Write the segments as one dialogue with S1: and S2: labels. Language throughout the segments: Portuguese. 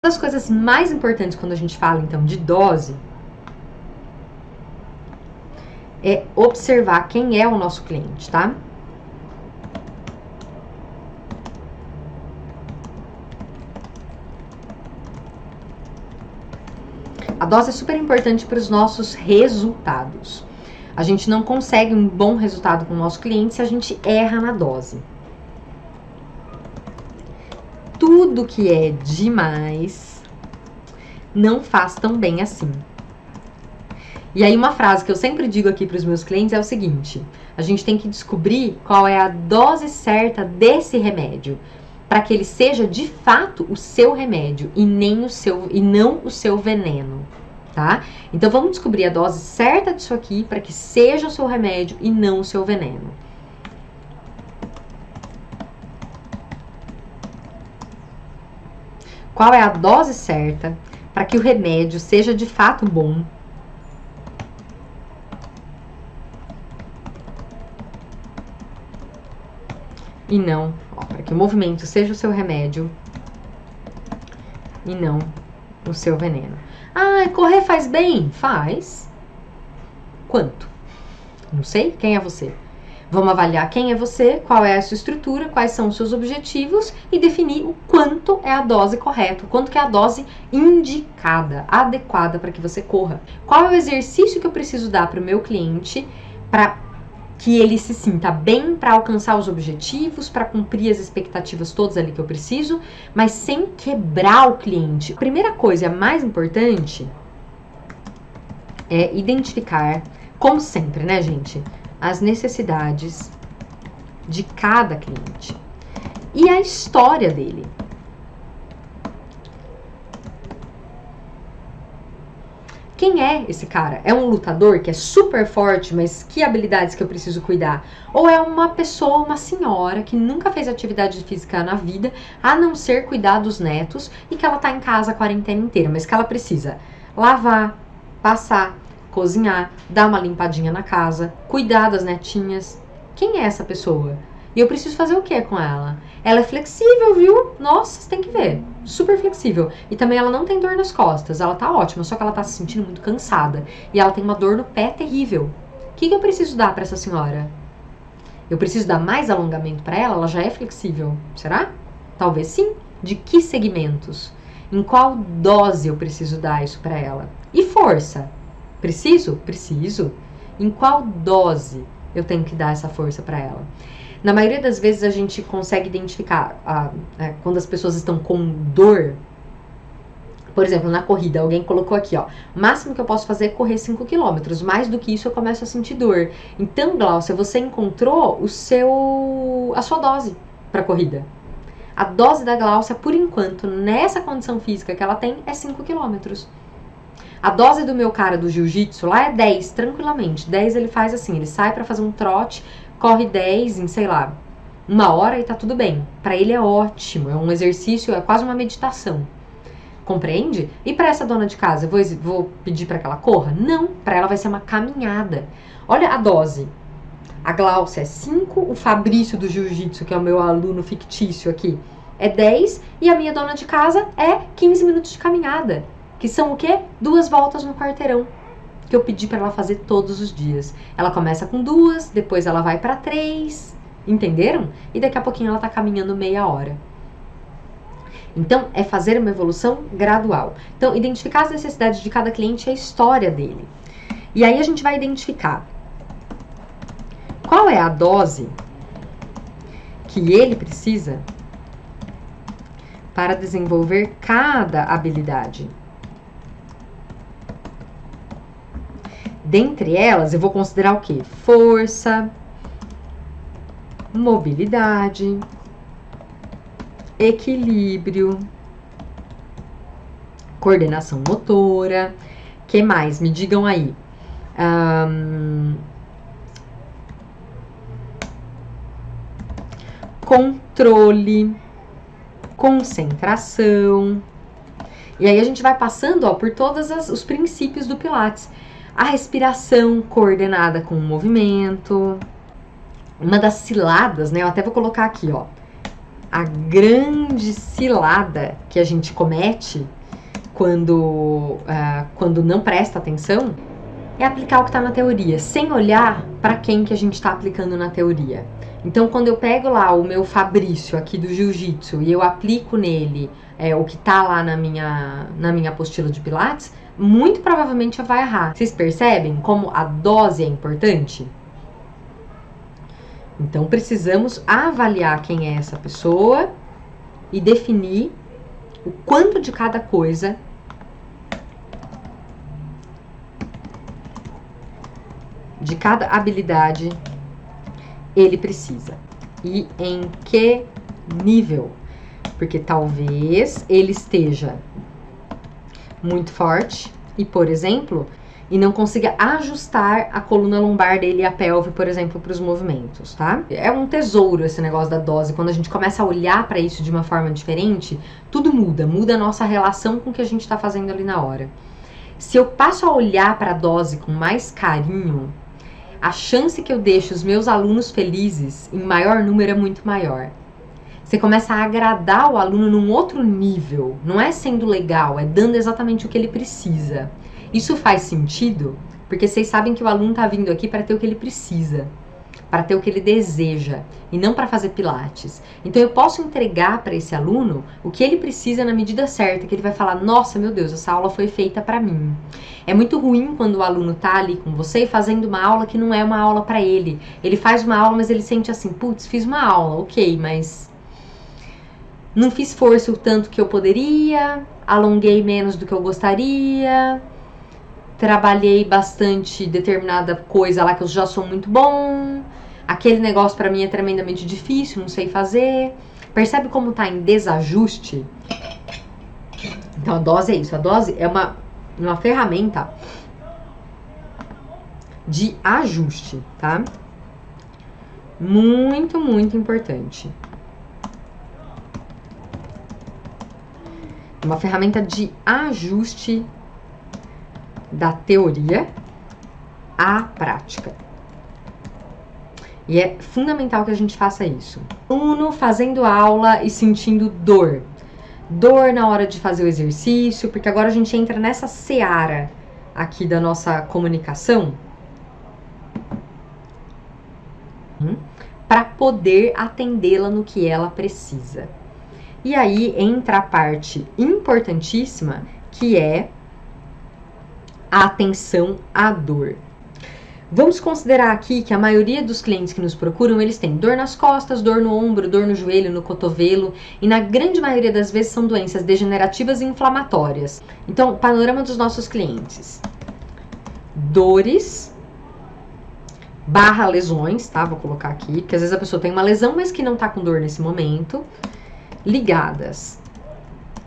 S1: das coisas mais importantes quando a gente fala, então, de dose é observar quem é o nosso cliente, tá? A dose é super importante para os nossos resultados. A gente não consegue um bom resultado com o nosso cliente se a gente erra na dose. Tudo que é demais não faz tão bem assim. E aí uma frase que eu sempre digo aqui para os meus clientes é o seguinte: a gente tem que descobrir qual é a dose certa desse remédio, para que ele seja de fato o seu remédio e não o seu veneno, tá? Então vamos descobrir a dose certa disso aqui para que seja o seu remédio e não o seu veneno. Qual é a dose certa para que o remédio seja de fato bom e não, para que o movimento seja o seu remédio e não o seu veneno. Ah, correr faz bem? Faz. Quanto? Não sei. Quem é você? Vamos avaliar quem é você, qual é a sua estrutura, quais são os seus objetivos e definir o quanto é a dose correta, o quanto que é a dose indicada, adequada para que você corra. Qual é o exercício que eu preciso dar para o meu cliente para que ele se sinta bem para alcançar os objetivos, para cumprir as expectativas todas ali que eu preciso, mas sem quebrar o cliente. A primeira coisa, a mais importante, é identificar, como sempre, né, gente, as necessidades de cada cliente e a história dele. Quem é esse cara? É um lutador que é super forte, mas que habilidades que eu preciso cuidar? Ou é uma pessoa, uma senhora que nunca fez atividade física na vida, a não ser cuidar dos netos e que ela tá em casa a quarentena inteira, mas que ela precisa lavar, passar, cozinhar, dar uma limpadinha na casa, cuidar das netinhas. Quem é essa pessoa? E eu preciso fazer o que com ela? Ela é flexível, viu? Nossa, você tem que ver. Super flexível. E também ela não tem dor nas costas. Ela tá ótima, só que ela tá se sentindo muito cansada. E ela tem uma dor no pé terrível. O que eu preciso dar pra essa senhora? Eu preciso dar mais alongamento pra ela? Ela já é flexível. Será? Talvez sim. De que segmentos? Em qual dose eu preciso dar isso pra ela? E força? Preciso? Preciso. Em qual dose eu tenho que dar essa força para ela? Na maioria das vezes a gente consegue identificar quando as pessoas estão com dor. Por exemplo, na corrida, alguém colocou aqui, ó, o máximo que eu posso fazer é correr 5 km, mais do que isso eu começo a sentir dor. Então, Glaucia, você encontrou a sua dose para corrida. A dose da Glaucia, por enquanto, nessa condição física que ela tem, é 5 km. A dose do meu cara do jiu-jitsu lá é 10, tranquilamente. 10 ele faz assim, ele sai pra fazer um trote, corre 10 em, sei lá, 1 hora e tá tudo bem. Pra ele é ótimo, é um exercício, é quase uma meditação. Compreende? E pra essa dona de casa, eu vou pedir pra que ela corra? Não, pra ela vai ser uma caminhada. Olha a dose. A Glaucia é 5, o Fabrício do jiu-jitsu, que é o meu aluno fictício aqui, é 10 e a minha dona de casa é 15 minutos de caminhada. Que são o quê? 2 voltas no quarteirão, que eu pedi para ela fazer todos os dias. Ela começa com 2, depois ela vai para 3, entenderam? E daqui a pouquinho ela tá caminhando meia hora. Então, é fazer uma evolução gradual. Então, identificar as necessidades de cada cliente e a história dele. E aí a gente vai identificar qual é a dose que ele precisa para desenvolver cada habilidade. Dentre elas, eu vou considerar o quê? Força, mobilidade, equilíbrio, coordenação motora. Que mais? Me digam aí. Controle, concentração. E aí a gente vai passando, ó, por todos os princípios do Pilates. A respiração coordenada com o movimento. Uma das ciladas, né? Eu até vou colocar aqui, ó. a grande cilada que a gente comete quando não presta atenção é aplicar o que está na teoria, sem olhar para quem que a gente está aplicando na teoria. Então, quando eu pego lá o meu Fabrício aqui do Jiu-Jitsu e eu aplico nele o que está lá na minha apostila de Pilates, muito provavelmente eu vai errar. Vocês percebem como a dose é importante? Então, precisamos avaliar quem é essa pessoa e definir o quanto de cada coisa de cada habilidade ele precisa e em que nível, porque talvez ele esteja muito forte e, por exemplo, e não consiga ajustar a coluna lombar dele e a pelve, por exemplo, para os movimentos, tá? É um tesouro esse negócio da dose. Quando a gente começa a olhar para isso de uma forma diferente, tudo muda a nossa relação com o que a gente está fazendo ali na hora. Se eu passo a olhar para a dose com mais carinho, a chance que eu deixo os meus alunos felizes em maior número é muito maior. Você começa a agradar o aluno num outro nível. Não é sendo legal, é dando exatamente o que ele precisa. Isso faz sentido? Porque vocês sabem que o aluno está vindo aqui para ter o que ele precisa, para ter o que ele deseja, e não para fazer pilates. Então eu posso entregar para esse aluno o que ele precisa na medida certa, que ele vai falar, nossa, meu Deus, essa aula foi feita para mim. É muito ruim quando o aluno tá ali com você fazendo uma aula que não é uma aula para ele. Ele faz uma aula, mas ele sente assim, putz, fiz uma aula, ok, mas não fiz força o tanto que eu poderia, alonguei menos do que eu gostaria, trabalhei bastante determinada coisa lá que eu já sou muito bom, aquele negócio pra mim é tremendamente difícil, não sei fazer. Percebe como tá em desajuste? Então a dose é isso, a dose é uma ferramenta de ajuste, tá? Muito, muito importante. Uma ferramenta de ajuste da teoria à prática. E é fundamental que a gente faça isso. Aluno fazendo aula e sentindo dor. Dor na hora de fazer o exercício, porque agora a gente entra nessa seara aqui da nossa comunicação para poder atendê-la no que ela precisa. E aí entra a parte importantíssima, que é a atenção à dor. Vamos considerar aqui que a maioria dos clientes que nos procuram, eles têm dor nas costas, dor no ombro, dor no joelho, no cotovelo, e na grande maioria das vezes são doenças degenerativas e inflamatórias. Então, panorama dos nossos clientes. Dores / lesões, tá? Vou colocar aqui, porque às vezes a pessoa tem uma lesão, mas que não tá com dor nesse momento, ligadas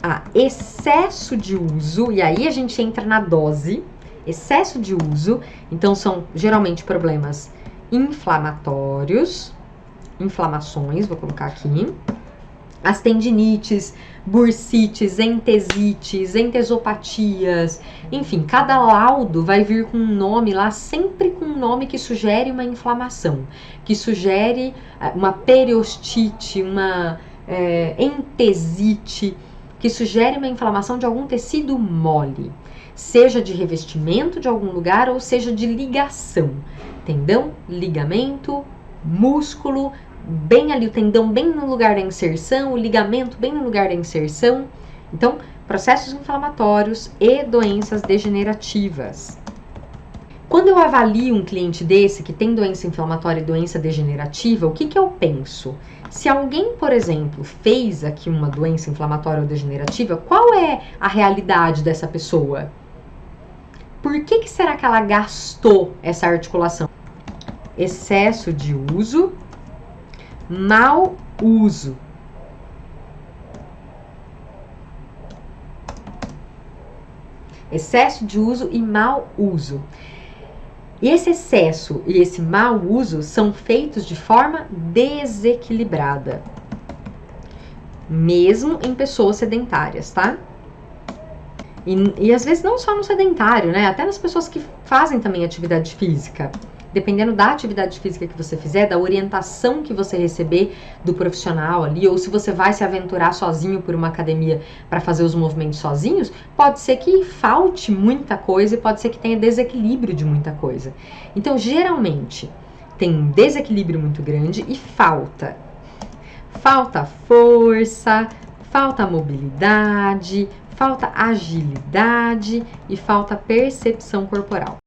S1: a excesso de uso, e aí a gente entra na dose, excesso de uso, então são geralmente problemas inflamatórios, inflamações, vou colocar aqui, as tendinites, bursites, entesites, entesopatias, enfim, cada laudo vai vir com um nome lá, sempre com um nome que sugere uma inflamação, que sugere uma periostite, uma entesite, que sugere uma inflamação de algum tecido mole, seja de revestimento de algum lugar ou seja de ligação, tendão, ligamento, músculo, bem ali o tendão bem no lugar da inserção, o ligamento bem no lugar da inserção. Então, processos inflamatórios e doenças degenerativas. Quando eu avalio um cliente desse que tem doença inflamatória e doença degenerativa, o que eu penso? Se alguém, por exemplo, fez aqui uma doença inflamatória ou degenerativa, qual é a realidade dessa pessoa? Por que será que ela gastou essa articulação? Excesso de uso, mau uso. Excesso de uso e mau uso. E esse excesso e esse mau uso são feitos de forma desequilibrada, mesmo em pessoas sedentárias, tá? E às vezes não só no sedentário, né? Até nas pessoas que fazem também atividade física. dependendo da atividade física que você fizer, da orientação que você receber do profissional ali, ou se você vai se aventurar sozinho por uma academia para fazer os movimentos sozinhos, pode ser que falte muita coisa e pode ser que tenha desequilíbrio de muita coisa. Então, geralmente, tem um desequilíbrio muito grande e falta força, falta mobilidade, falta agilidade e falta percepção corporal.